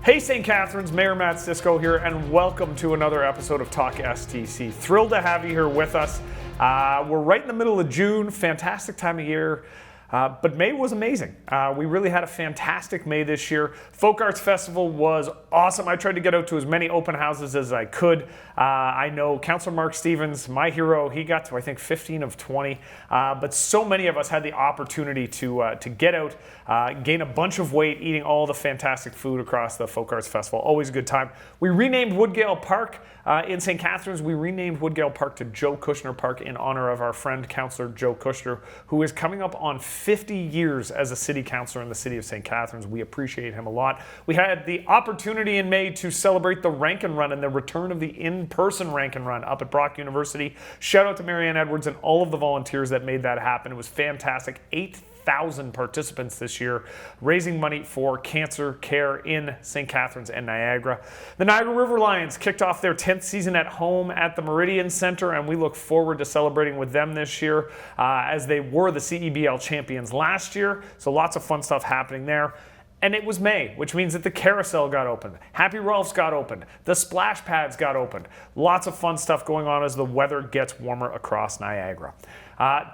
Hey St. Catharines, Mayor Matt Cisco here, and welcome to another episode of talkSTC. Thrilled to have you here with us. We're right in the middle of June, fantastic time of year. But May was amazing. We really had a fantastic May this year. Folk Arts Festival was awesome. I tried to get out to as many open houses as I could. I know Councillor Mark Stevens, my hero, he got to I think 15 of 20. But so many of us had the opportunity to get out, gain a bunch of weight, eating all the fantastic food across the Folk Arts Festival. Always a good time. We renamed Woodgale Park in St. Catharines. We renamed Woodgale Park to Joe Kushner Park in honor of our friend Councillor Joe Kushner, who is coming up on 50 years as a city councillor in the city of St. Catharines. We appreciate him a lot. We had the opportunity in May to celebrate the Rank and Run and the return of the in-person Rank and Run up at Brock University. Shout out to Marianne Edwards and all of the volunteers that made that happen. It was fantastic. 8,000 participants this year, raising money for cancer care in St. Catharines and Niagara. The Niagara River Lions kicked off their 10th season at home at the Meridian Centre, and we look forward to celebrating with them this year as they were the CEBL champions last year. So lots of fun stuff happening there. And it was May, which means that the carousel got opened. Happy Ralph's got opened. The splash pads got opened. Lots of fun stuff going on as the weather gets warmer across Niagara.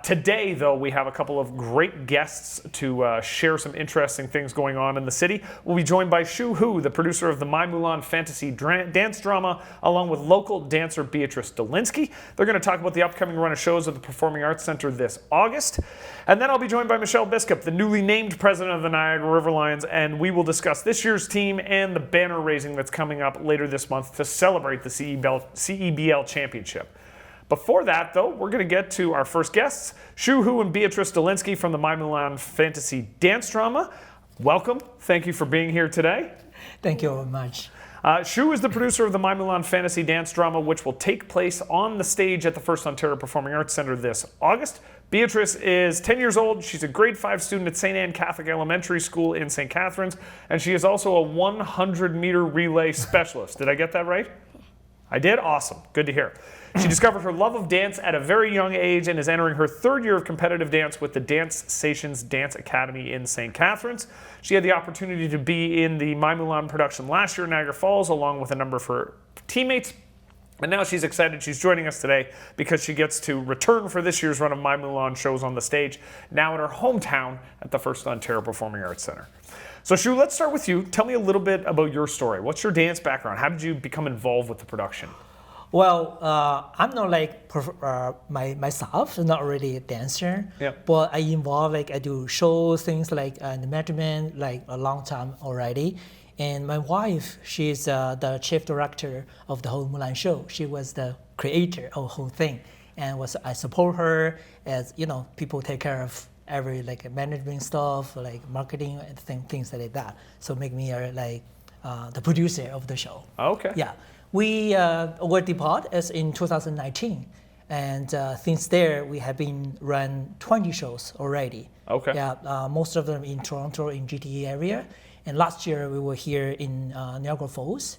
Today, though, we have a couple of great guests to share some interesting things going on in the city. We'll be joined by Shu Hu, the producer of the My Mulan fantasy dance drama, along with local dancer Beatrice Dolinsky. They're going to talk about the upcoming run of shows at the Performing Arts Center this August. And then I'll be joined by Michelle Biskup, the newly named president of the Niagara River Lions, and we will discuss this year's team and the banner raising that's coming up later this month to celebrate the CEBL championship. Before that, though, we're going to get to our first guests, Shu Hu and Beatrice Dolinsky from the My Mulan fantasy dance drama. Welcome. Thank you for being here today. Thank you very much. Shu is the producer of the My Mulan fantasy dance drama, which will take place on the stage at the First Ontario Performing Arts Centre this August. Beatrice is 10 years old. She's a grade 5 student at St. Anne Catholic Elementary School in St. Catharines, and she is also a 100-meter relay specialist. Did I get that right? I did? Awesome. Good to hear. She discovered her love of dance at a very young age and is entering her third year of competitive dance with the Dance Stations Dance Academy in St. Catharines. She had the opportunity to be in the My Mulan production last year in Niagara Falls, along with a number of her teammates. And now she's excited. She's joining us today because she gets to return for this year's run of My Mulan shows on the stage, now in her hometown at the First Ontario Performing Arts Centre. So Shu, let's start with you. Tell me a little bit about your story. What's your dance background? How did you become involved with the production? Well, I'm not like myself, not really a dancer. Yeah. But I involve I do shows, things like the management, like a long time already. And my wife, she's the chief director of the whole Mulan show. She was the creator of the whole thing, and I support her as people take care of every management stuff, like marketing and things like that. So make me the producer of the show. Okay. Yeah. We were departed as in 2019, and since there we have been run 20 shows already. Okay. Yeah, most of them in Toronto, in GTA area, and last year we were here in Niagara Falls,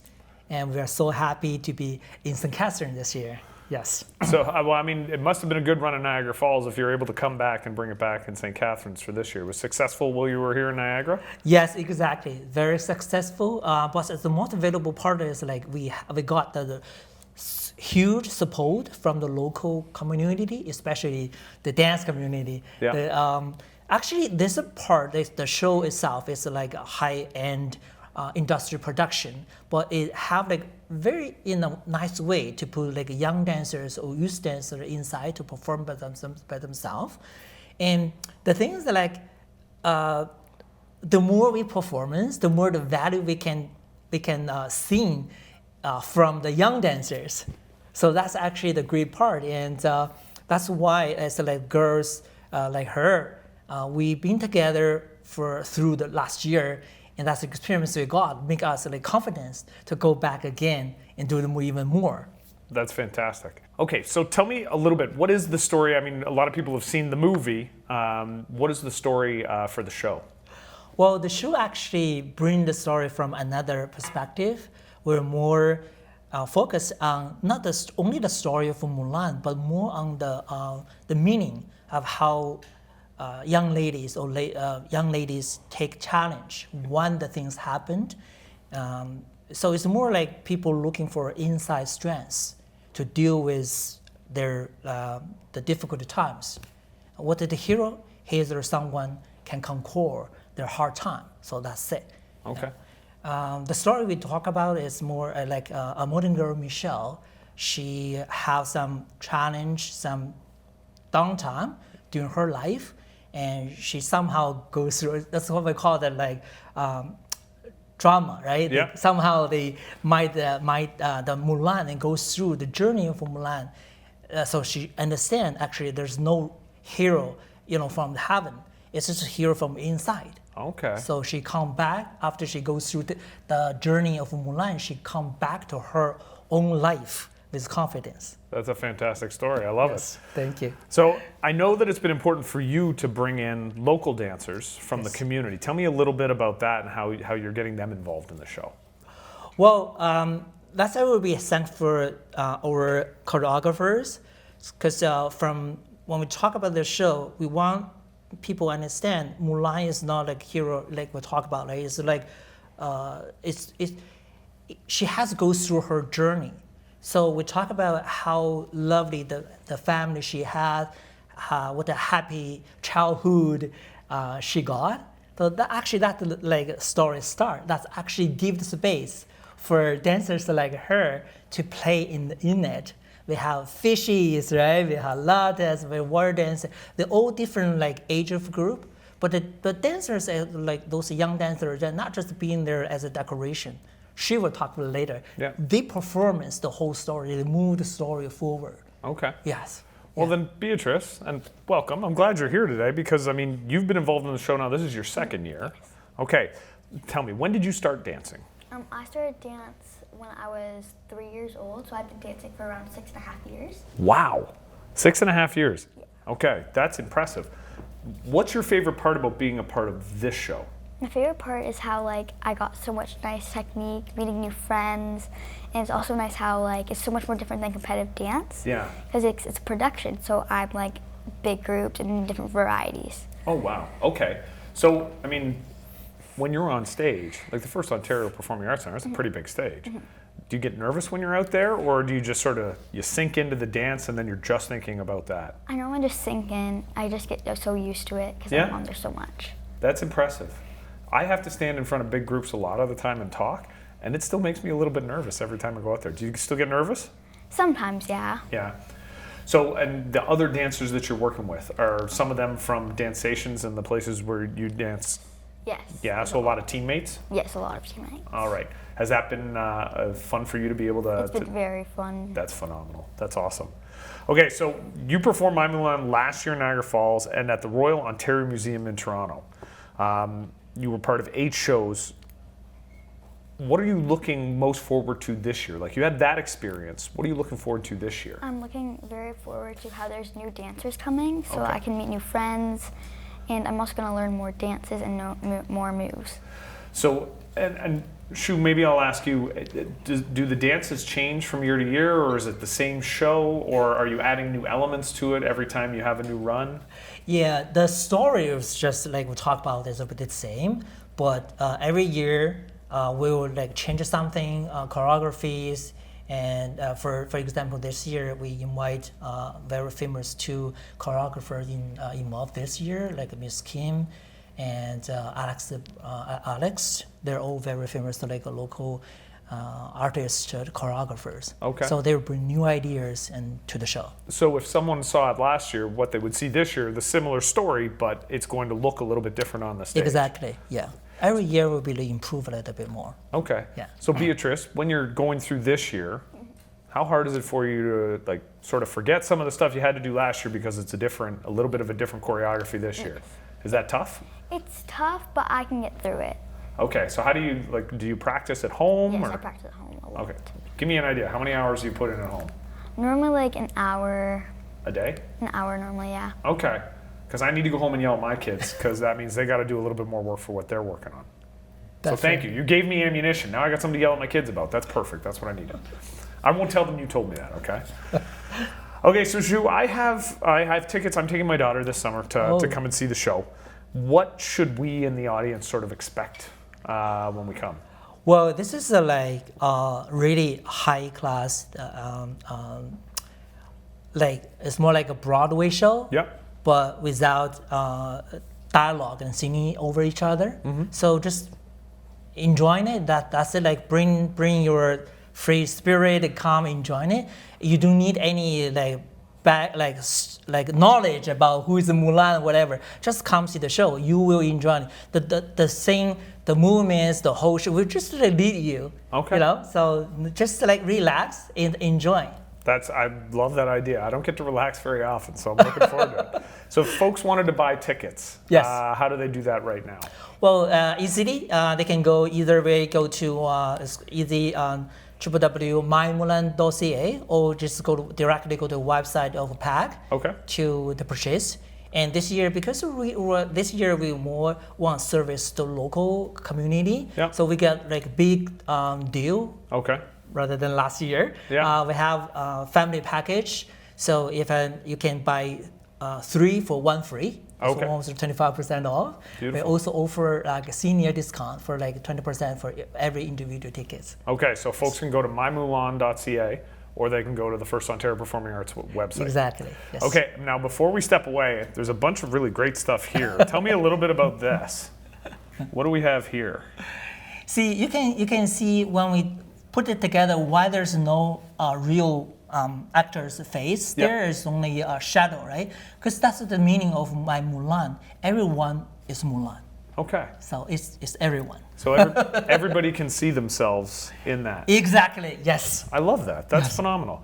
and we are so happy to be in St. Catharines this year. Yes. So, it must have been a good run in Niagara Falls if you're able to come back and bring it back in St. Catharines for this year. Was it successful while you were here in Niagara? Yes, exactly. Very successful. But the most valuable part is we got the huge support from the local community, especially the dance community. Yeah. Actually, this part, the show itself is like a high-end industry production, but it have very in a nice way to put young dancers or youth dancers inside to perform by themselves. And the thing is that the more we performance, the more the value we can see from the young dancers. So that's actually the great part, and that's why as girls like her, we've been together through the last year. And that's the experience we got, make us confidence to go back again and do them even more. That's fantastic. Okay, so tell me a little bit. What is the story? A lot of people have seen the movie. What is the story for the show? Well, the show actually brings the story from another perspective. We're more focused on not only the story of Mulan, but more on the meaning of how young ladies take challenge when the things happened So it's more like people looking for inside strengths to deal with their the difficult times. What is the hero? He is someone can conquer their hard time. So that's it. Okay. The story we talk about is more like a modern girl, Michelle. She has some challenge, some downtime during her life, and she somehow goes through. That's what we call that, like drama, right? Yeah. Somehow they might the Mulan and goes through the journey of Mulan, so she understands actually there's no hero, from heaven. It's just a hero from inside. Okay. So she come back after she goes through the journey of Mulan. She come back to her own life with confidence. That's a fantastic story. I love it. Thank you. So I know that it's been important for you to bring in local dancers from the community. Tell me a little bit about that and how you're getting them involved in the show. Well, that's why we sent for our choreographers, because from when we talk about the show, we want people understand Mulan is not like hero like we talk about. Right? It's like she has to go through her journey. So we talk about how lovely the family she had, what a happy childhood she got. So that like story start. That's actually give the space for dancers like her to play in it. We have fishies, right? We have lattes, we have water dancers. They're all different like age of group, but the dancers, like those young dancers, they're not just being there as a decoration. She will talk about it later. Yeah. They performance the whole story. They move the story forward. Okay. Yes. Well then, Beatrice, and welcome. I'm glad you're here today because, you've been involved in the show now. This is your second year. Okay. Tell me, when did you start dancing? I started dance when I was 3 years old, so I've been dancing for around 6.5 years. Wow. 6.5 years. Yeah. Okay, that's impressive. What's your favorite part about being a part of this show? My favorite part is how I got so much nice technique, meeting new friends, and it's also nice how it's so much more different than competitive dance. Yeah. Because it's production, so I'm big groups and different varieties. Oh wow. Okay. So when you're on stage, like the first Ontario Performing Arts Center, that's a pretty big stage. Mm-hmm. Do you get nervous when you're out there, or do you just sort of sink into the dance and then you're just thinking about that? I normally just sink in. I just get so used to it because I'm on there so much. That's impressive. I have to stand in front of big groups a lot of the time and talk, and it still makes me a little bit nervous every time I go out there. Do you still get nervous? Sometimes, yeah. Yeah. So, and the other dancers that you're working with, are some of them from dance stations and the places where you dance? Yes. Yeah, so a lot of teammates? Yes, a lot of teammates. All right. Has that been fun for you to be able to? It's been very fun. That's phenomenal. That's awesome. Okay, so you performed My Mulan last year in Niagara Falls and at the Royal Ontario Museum in Toronto. You were part of 8 shows. What are you looking most forward to this year? Like, you had that experience. What are you looking forward to this year? I'm looking very forward to how there's new dancers coming, so Okay. I can meet new friends, and I'm also going to learn more dances and know more moves. So, and Shu, maybe I'll ask you, do the dances change from year to year, or is it the same show, or are you adding new elements to it every time you have a new run? Yeah, the story is just like we talked about is a bit the same, but every year we will change something, choreographies, and for example, this year we invite very famous 2 choreographers involved this year, like Miss Kim and Alex. They're all very famous, like local artists, choreographers. Okay. So they will bring new ideas to the show. So if someone saw it last year, what they would see this year, the similar story, but it's going to look a little bit different on the stage. Exactly, yeah. Every year will be improve a little bit more. Okay. Yeah. So Beatrice, when you're going through this year, how hard is it for you to sort of forget some of the stuff you had to do last year because it's a little bit of a different choreography this year? Is that tough? It's tough, but I can get through it. Okay, so how do you, do you practice at home? Yes, or? I practice at home a lot. Okay, give me an idea. How many hours do you put in at home? Normally an hour. A day? An hour normally, yeah. Okay, because I need to go home and yell at my kids because that means they got to do a little bit more work for what they're working on. So thank you. You gave me ammunition. Now I got something to yell at my kids about. That's perfect. That's what I needed. I won't tell them you told me that, okay? Okay, so Zhu, I have tickets. I'm taking my daughter this summer to come and see the show. What should we in the audience sort of expect when we come? Well, this is really high class, like it's more like a Broadway show, Yep. but without dialogue and singing over each other. So just enjoying it. That's it. Like bring your free spirit and come enjoying it. You don't need any like knowledge about who is Mulan, whatever. Just come see the show. You will enjoy it. The sing, the movements, the whole show will just lead you. Okay. You know, so just like relax and enjoy. I love that idea. I don't get to relax very often, so I'm looking forward to it. So if folks wanted to buy tickets, Yes. How do they do that right now? Well, easily they can go either way. Go to it's easy www.mymulan.ca or just directly go to the website of PAC Okay. to the purchase. And this year, because we more want to service the local community, Yeah. so we get like big deal Okay. rather than last year. Yeah. We have a family package, so if you can buy 3 for 1 free, Okay. so almost 25% off. Beautiful. We also offer like a senior discount for like 20% for every individual tickets. Okay, so folks can go to mymulan.ca or they can go to the First Ontario Performing Arts website. Exactly. Yes. Okay, now before we step away, there's a bunch of really great stuff here. Tell me a little bit about this. What do we have here? See, you can see when we put it together why there's no real actor's face. Yep. There is only a shadow, right? Because that's the meaning of my Mulan. Everyone is Mulan. Okay, So it's everyone. so everybody can see themselves in that. Exactly. Yes. I love that. That's phenomenal.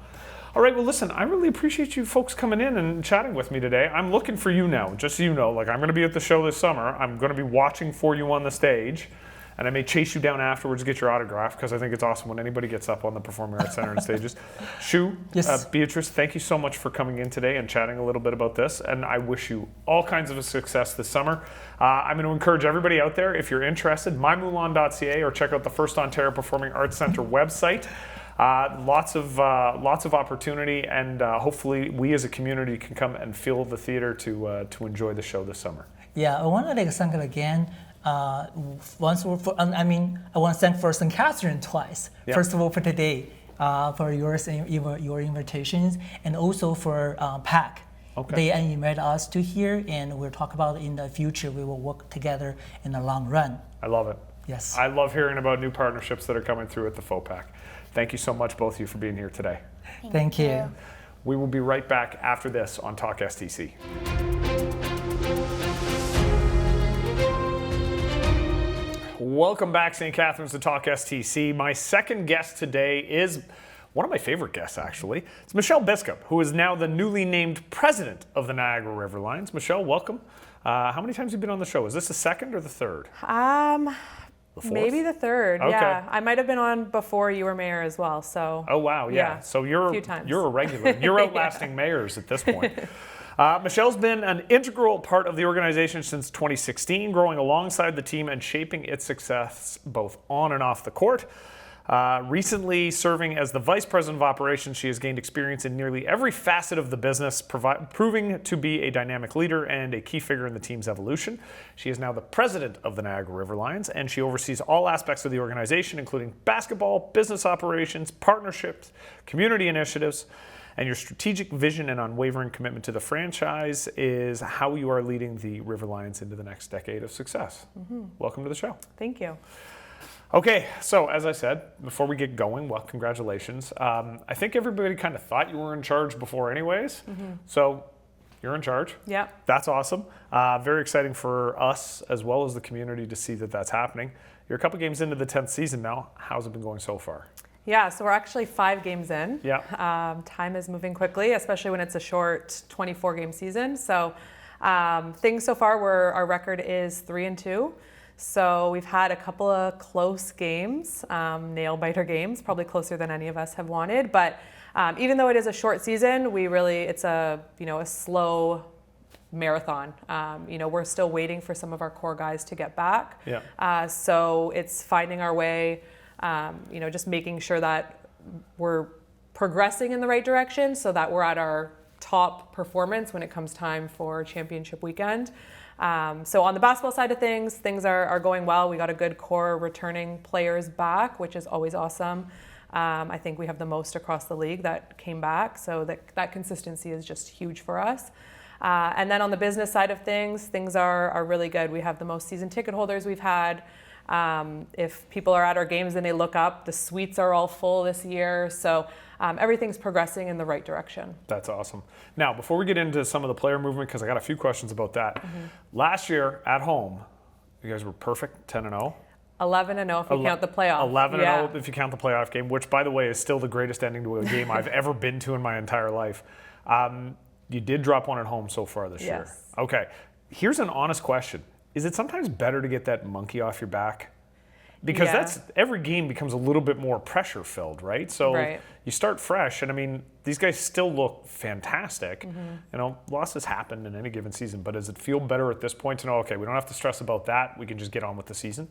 All right, well, listen, I really appreciate you folks coming in and chatting with me today. I'm looking for you now, just so you know. Like, I'm going to be at the show this summer. I'm going to be watching for you on the stage, and I may chase you down afterwards to get your autograph, because I think it's awesome when anybody gets up on the Performing Arts Center and stages. Shu, Yes. Beatrice, thank you so much for coming in today and chatting a little bit about this, and I wish you all kinds of success this summer. I'm going to encourage everybody out there, if you're interested, mymulan.ca or check out the First Ontario Performing Arts Center website. Lots of opportunity, and hopefully we as a community can come and fill the theater to enjoy the show this summer. Yeah, I want to thank again. I want to thank for St. Catherine twice. Yeah. First of all, for today, for your invitations, and also for PAC. Okay. They invited us to here, and we'll talk about in the future. We will work together in the long run. I love it. Yes. I love hearing about new partnerships that are coming through at the FOPAC. Thank you so much, both of you, for being here today. Thank you. We will be right back after this on talkSTC. Welcome back, St. Catharines, to talkSTC. My second guest today is one of my favorite guests, actually. It's Michelle Biskup, who is now the newly named president of the Niagara River Lions. Michelle, welcome. How many times have you been on the show? Is this the second or the third? The fourth? Maybe the third. Okay. Yeah, I might have been on before you were mayor as well. So. Oh wow, yeah. So a few times. you're a regular. You're outlasting mayors at this point. Michelle's been an integral part of the organization since 2016, growing alongside the team and shaping its success both on and off the court. Recently serving as the Vice President of Operations, she has gained experience in nearly every facet of the business, proving to be a dynamic leader and a key figure in the team's evolution. She is now the President of the Niagara River Lions, and she oversees all aspects of the organization, including basketball, business operations, partnerships, community initiatives. And your strategic vision and unwavering commitment to the franchise is how you are leading the River Lions into the next decade of success. Mm-hmm. Welcome to the show. Thank you. Okay, so as I said, before we get going, well, congratulations. I think everybody kind of thought you were in charge before anyways. Mm-hmm. So you're in charge. Yeah. That's awesome. Very exciting for us as well as the community to see that that's happening. You're a couple games into the 10th season now. How's it been going so far? Yeah, so we're actually 5 games in. Yeah. Time is moving quickly, especially when it's a short 24-game season. So things so far, our record is 3-2. So we've had a couple of close games, nail-biter games, probably closer than any of us have wanted. But even though it is a short season, it's a slow marathon. We're still waiting for some of our core guys to get back. Yeah. So it's finding our way, just making sure that we're progressing in the right direction so that we're at our top performance when it comes time for championship weekend. So on the basketball side of things are going well. We got a good core returning players back, which is always awesome. I think we have the most across the league that came back, so that consistency is just huge for us. And then on the business side of things are really good. We have the most season ticket holders we've had. If people are at our games and they look up, the suites are all full this year. So everything's progressing in the right direction. That's awesome. Now, before we get into some of the player movement, because I got a few questions about that. Last year at home, you guys were perfect, 10-0. 11-0 if you count the playoff. 11-0 if you count the playoff game, which, by the way, is still the greatest ending to a game I've ever been to in my entire life. You did drop one at home so far this year. Yes. Okay. Here's an honest question. Is it sometimes better to get that monkey off your back? Because every game becomes a little bit more pressure filled, right? So you start fresh, and I mean, these guys still look fantastic. You know, losses happen in any given season, but does it feel better at this point to know, okay, we don't have to stress about that, we can just get on with the season?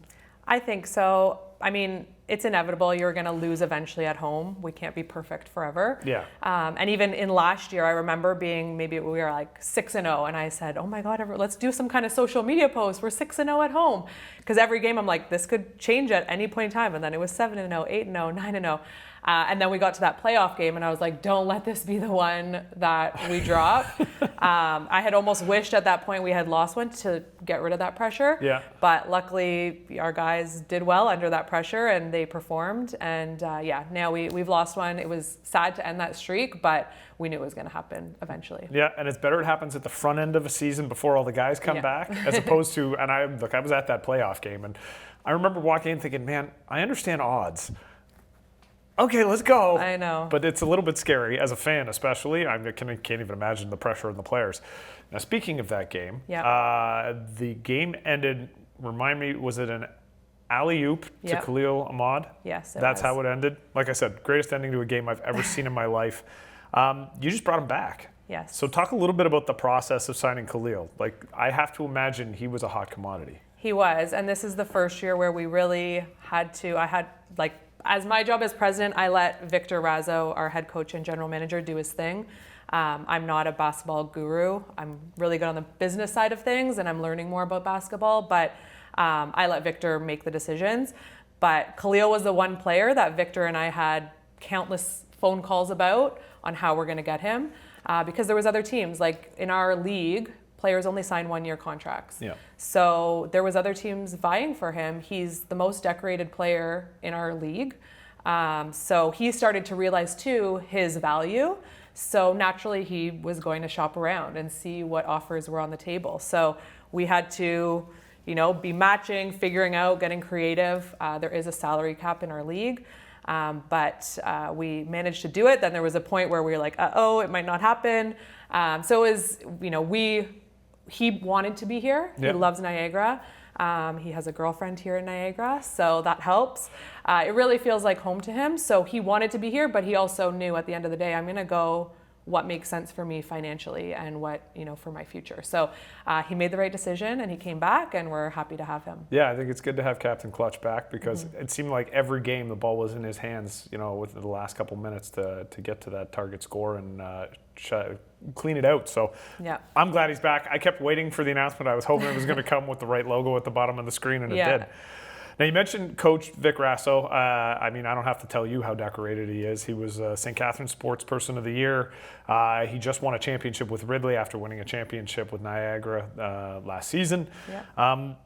I think so. I mean, it's inevitable. You're going to lose eventually at home. We can't be perfect forever. Yeah. And even in last year, I remember maybe we were like 6-0, and I said, "Oh my God, let's do some kind of social media post. We're 6-0 at home," because every game I'm like, this could change at any point in time. And then it was 7-0, 8-0, 9-0. And then we got to that playoff game, and I was like, don't let this be the one that we drop. I had almost wished at that point we had lost one to get rid of that pressure. Yeah. But luckily, our guys did well under that pressure, and they performed. And now we've lost one. It was sad to end that streak, but we knew it was going to happen eventually. Yeah, and it's better it happens at the front end of a season before all the guys come back, as opposed to, and I was at that playoff game, and I remember walking in thinking, man, I understand odds. Okay, let's go. I know. But it's a little bit scary as a fan, especially. I can't even imagine the pressure on the players. Now, speaking of that game, the game ended, remind me, was it an alley-oop to Khalil Ahmad? Yes, That's how it ended. Like I said, greatest ending to a game I've ever seen in my life. You just brought him back. Yes. So talk a little bit about the process of signing Khalil. Like, I have to imagine he was a hot commodity. He was, and this is the first year where we really had to, as my job as president, I let Victor Razzo, our head coach and general manager, do his thing. I'm not a basketball guru. I'm really good on the business side of things, and I'm learning more about basketball, but I let Victor make the decisions. But Khalil was the one player that Victor and I had countless phone calls about on how we're going to get him, because there was other teams. Like in our league, players only sign 1-year contracts. Yeah. So there was other teams vying for him. He's the most decorated player in our league. So he started to realize too his value. So naturally he was going to shop around and see what offers were on the table. So we had to, be matching, figuring out, getting creative. There is a salary cap in our league. But we managed to do it. Then there was a point where we were like, it might not happen. So it was, he wanted to be here. He loves Niagara. He has a girlfriend here in Niagara, so that helps. It really feels like home to him. So he wanted to be here, but he also knew at the end of the day, I'm going to go what makes sense for me financially and what, for my future. So he made the right decision and he came back, and we're happy to have him. Yeah, I think it's good to have Captain Clutch back, because it seemed like every game the ball was in his hands, within the last couple minutes to get to that target score and clean it out. So I'm glad he's back. I kept waiting for the announcement. I was hoping it was going to come with the right logo at the bottom of the screen, and it did. Now, you mentioned Coach Vic Razzo. I don't have to tell you how decorated he is. He was St. Catharines Sports Person of the Year. He just won a championship with Ridley after winning a championship with Niagara last season. How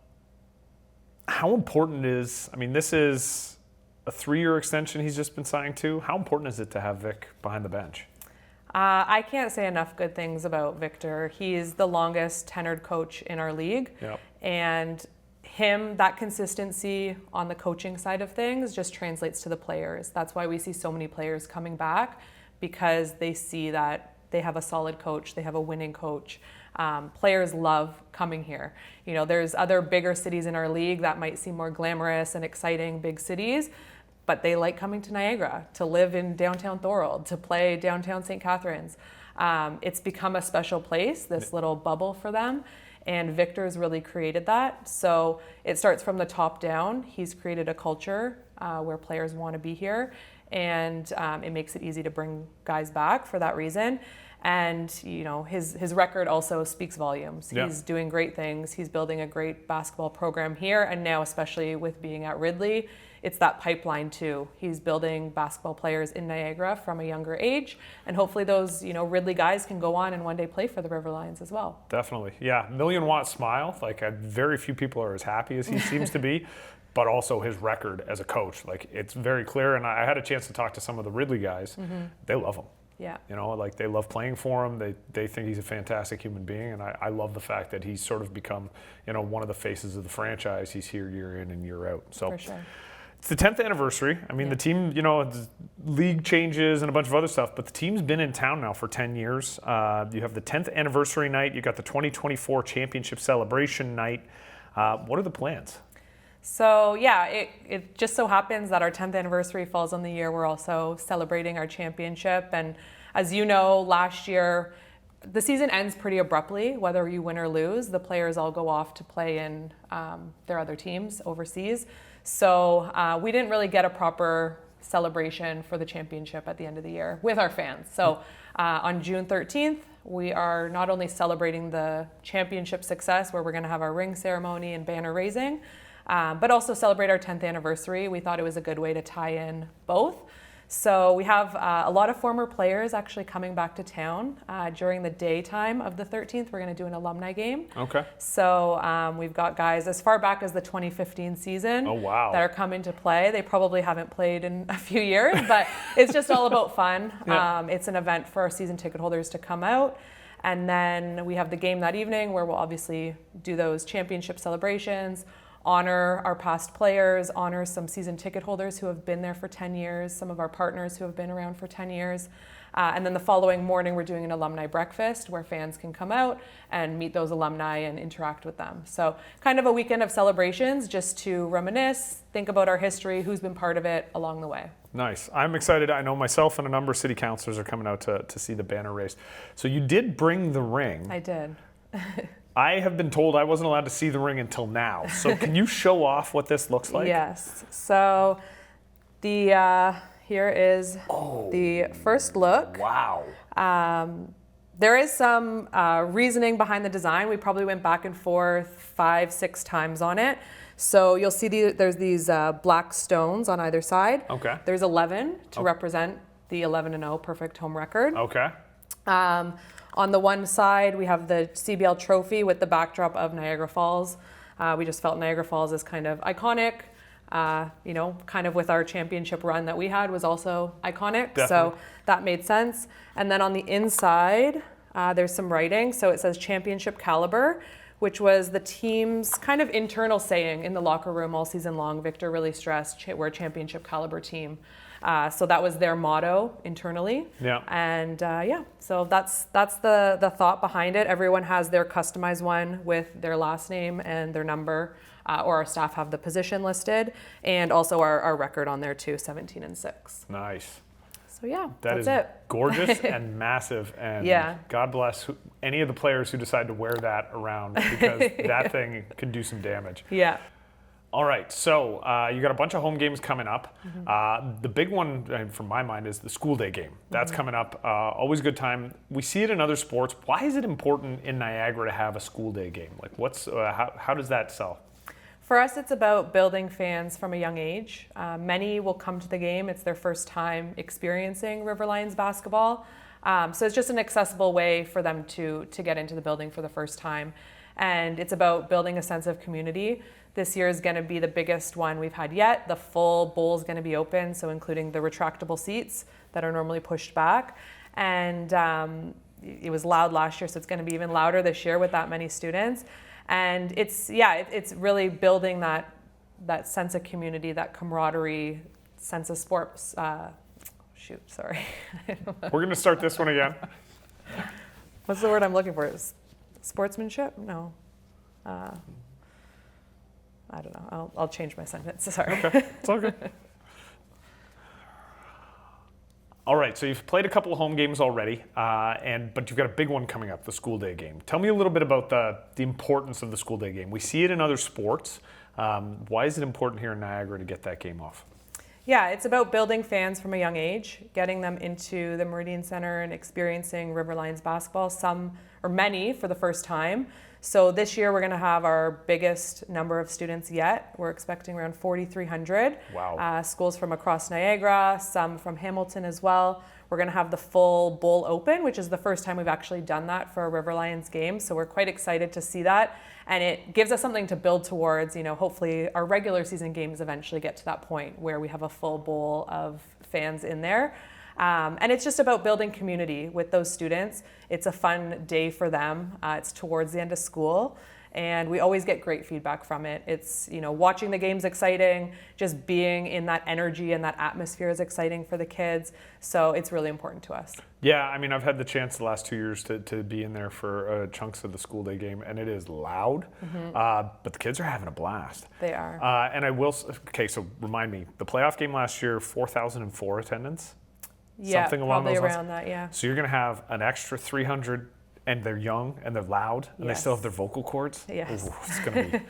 important is, this is a 3-year extension he's just been signed to. How important is it to have Vic behind the bench? I can't say enough good things about Victor. He's the longest tenured coach in our league. And that consistency on the coaching side of things just translates to the players. That's why we see so many players coming back, because they see that they have a solid coach, they have a winning coach. Players love coming here. There's other bigger cities in our league that might seem more glamorous and exciting, big cities, but they like coming to Niagara, to live in downtown Thorold, to play downtown St. Catharines. It's become a special place, this little bubble for them. And Victor's really created that. So it starts from the top down. He's created a culture where players want to be here. And it makes it easy to bring guys back for that reason. And his record also speaks volumes. Yeah. He's doing great things. He's building a great basketball program here, and now especially with being at Ridley, it's that pipeline too. He's building basketball players in Niagara from a younger age, and hopefully those Ridley guys can go on and one day play for the River Lions as well. Definitely, yeah. Million-watt smile. Like very few people are as happy as he seems to be. But also his record as a coach, like it's very clear. And I had a chance to talk to some of the Ridley guys. They love him. Yeah. Like they love playing for him. They think he's a fantastic human being. And I love the fact that he's sort of become, one of the faces of the franchise. He's here year in and year out. So for sure. It's the 10th anniversary. I mean, the team, league changes and a bunch of other stuff, but the team's been in town now for 10 years. You have the 10th anniversary night. You got the 2024 championship celebration night. What are the plans? So yeah, it just so happens that our 10th anniversary falls on the year we're also celebrating our championship. And as you know, last year, the season ends pretty abruptly, whether you win or lose. The players all go off to play in their other teams overseas. So we didn't really get a proper celebration for the championship at the end of the year with our fans. So on June 13th, we are not only celebrating the championship success, where we're going to have our ring ceremony and banner raising, but also celebrate our 10th anniversary. We thought it was a good way to tie in both. So we have a lot of former players actually coming back to town during the daytime of the 13th. We're going to do an alumni game. Okay. So we've got guys as far back as the 2015 season that are coming to play. They probably haven't played in a few years, but it's just all about fun. Yeah. It's an event for our season ticket holders to come out. And then we have the game that evening, where we'll obviously do those championship celebrations, honor our past players, honor some season ticket holders who have been there for 10 years, some of our partners who have been around for 10 years. And then the following morning, we're doing an alumni breakfast where fans can come out and meet those alumni and interact with them. So kind of a weekend of celebrations, just to reminisce, think about our history, who's been part of it along the way. Nice. I'm excited. I know myself and a number of city councilors are coming out to see the banner race. So you did bring the ring. I did. I have been told I wasn't allowed to see the ring until now. So can you show off what this looks like? Yes. So the here is the first look. Wow. There is some reasoning behind the design. We probably went back and forth 5-6 times on it. So you'll see there's these black stones on either side. Okay. There's 11 to represent the 11-0 perfect home record. Okay. On the one side, we have the CBL trophy with the backdrop of Niagara Falls. We just felt Niagara Falls is kind of iconic. Kind of with our championship run that we had was also iconic. Definitely. So that made sense. And then on the inside, there's some writing. So it says championship caliber, which was the team's kind of internal saying in the locker room all season long. Victor really stressed we're a championship caliber team. So that was their motto internally. Yeah. And so that's the thought behind it. Everyone has their customized one with their last name and their number, or our staff have the position listed, and also our record on there too, 17-6. Nice. So yeah, That that's is it. gorgeous and massive, and God bless any of the players who decide to wear that around, because that thing can do some damage. Yeah. All right, so you got a bunch of home games coming up. The big one, from my mind, is the school day game. That's coming up. Always a good time. We see it in other sports. Why is it important in Niagara to have a school day game? Like, how does that sell? For us, it's about building fans from a young age. Many will come to the game. It's their first time experiencing River Lions basketball. So it's just an accessible way for them to get into the building for the first time. And it's about building a sense of community. This year is going to be the biggest one we've had yet. The full bowl is going to be open, so including the retractable seats that are normally pushed back. And it was loud last year, so it's going to be even louder this year with that many students. And it's really building that sense of community, that camaraderie, sense of sports. We're going to start this one again. What's the word I'm looking for? Sportsmanship? No. I don't know. I'll change my sentence. Sorry. Okay, it's all good. All right, so you've played a couple of home games already, but you've got a big one coming up, the school day game. Tell me a little bit about the importance of the school day game. We see it in other sports. Why is it important here in Niagara to get that game off? Yeah, it's about building fans from a young age, getting them into the Meridian Center and experiencing River Lions basketball, some or many for the first time. So this year we're going to have our biggest number of students yet. We're expecting around 4,300. Wow. Schools from across Niagara, some from Hamilton as well. We're going to have the full bowl open, which is the first time we've actually done that for a River Lions game. So we're quite excited to see that. And it gives us something to build towards. You know, hopefully our regular season games eventually get to that point where we have a full bowl of fans in there. And it's just about building community with those students. It's a fun day for them. It's towards the end of school. And we always get great feedback from it. It's, you know, watching the game's exciting, just being in that energy and that atmosphere is exciting for the kids. So it's really important to us. Yeah, I mean, I've had the chance the last 2 years to be in there for chunks of the school day game, and it is loud, but the kids are having a blast. They are. And I will, okay, so remind me, the playoff game last year, 4,004 attendance? Yeah, Something along probably those lines? around that, yeah. So you're going to have an extra 300, and they're young and they're loud and they still have their vocal cords. Yes. Ooh, it's gonna be,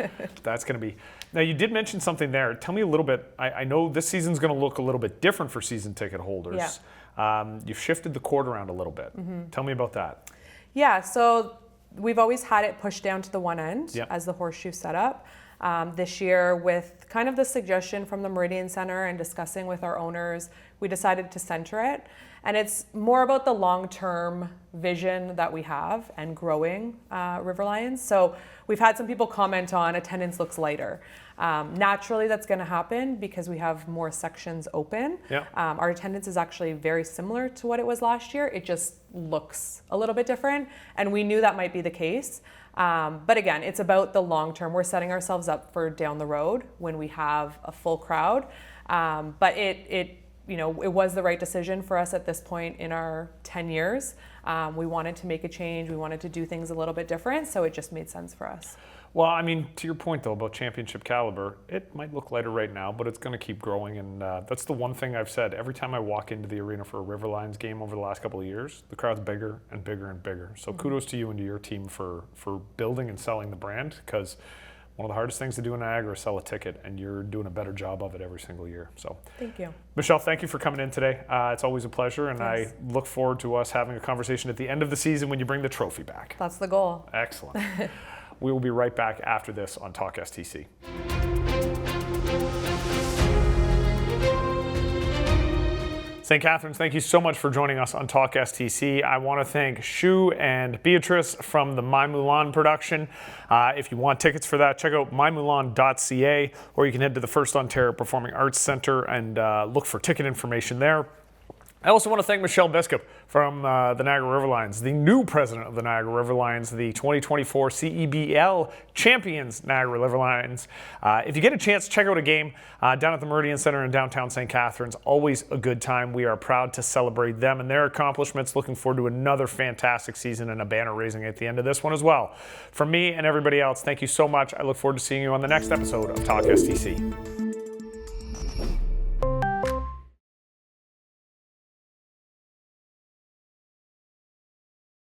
that's going to be. Now you did mention something there. Tell me a little bit. I know this season's going to look a little bit different for season ticket holders. Yeah. You've shifted the court around a little bit. Tell me about that. Yeah, so we've always had it pushed down to the one end Yep. as the horseshoe setup. This year, with kind of the suggestion from the Meridian Center and discussing with our owners, we decided to center it. And it's more about the long-term vision that we have and growing River Lions. So we've had some people comment on attendance looks lighter. Naturally, that's going to happen because we have more sections open. Yeah. Our attendance is actually very similar to what it was last year. It just looks a little bit different. And we knew that might be the case. But again, it's about the long term. We're setting ourselves up for down the road when we have a full crowd. But it was the right decision for us at this point in our 10 years. We wanted to make a change. We wanted to do things a little bit different. So it just made sense for us. Well, I mean, to your point, though, about championship caliber, it might look lighter right now, but it's going to keep growing. And that's the one thing I've said. Every time I walk into the arena for a River Lions game over the last couple of years, the crowd's bigger and bigger and bigger. So kudos to you and to your team for building and selling the brand, because one of the hardest things to do in Niagara is sell a ticket, and you're doing a better job of it every single year. So, thank you. Michelle, thank you for coming in today. It's always a pleasure, and Thanks. I look forward to us having a conversation at the end of the season when you bring the trophy back. That's the goal. Excellent. We will be right back after this on talkSTC. St. Catharines, thank you so much for joining us on talkSTC. I want to thank Shu and Beatrice from the My Mulan production. If you want tickets for that, check out mymulan.ca, or you can head to the First Ontario Performing Arts Centre and look for ticket information there. I also want to thank Michelle Biskup from the Niagara River Lions, the new president of the Niagara River Lions, the 2024 CEBL champions Niagara River Lions. If you get a chance, check out a game down at the Meridian Center in downtown St. Catharines. Always a good time. We are proud to celebrate them and their accomplishments. Looking forward to another fantastic season and a banner raising at the end of this one as well. From me and everybody else, thank you so much. I look forward to seeing you on the next episode of talkSTC.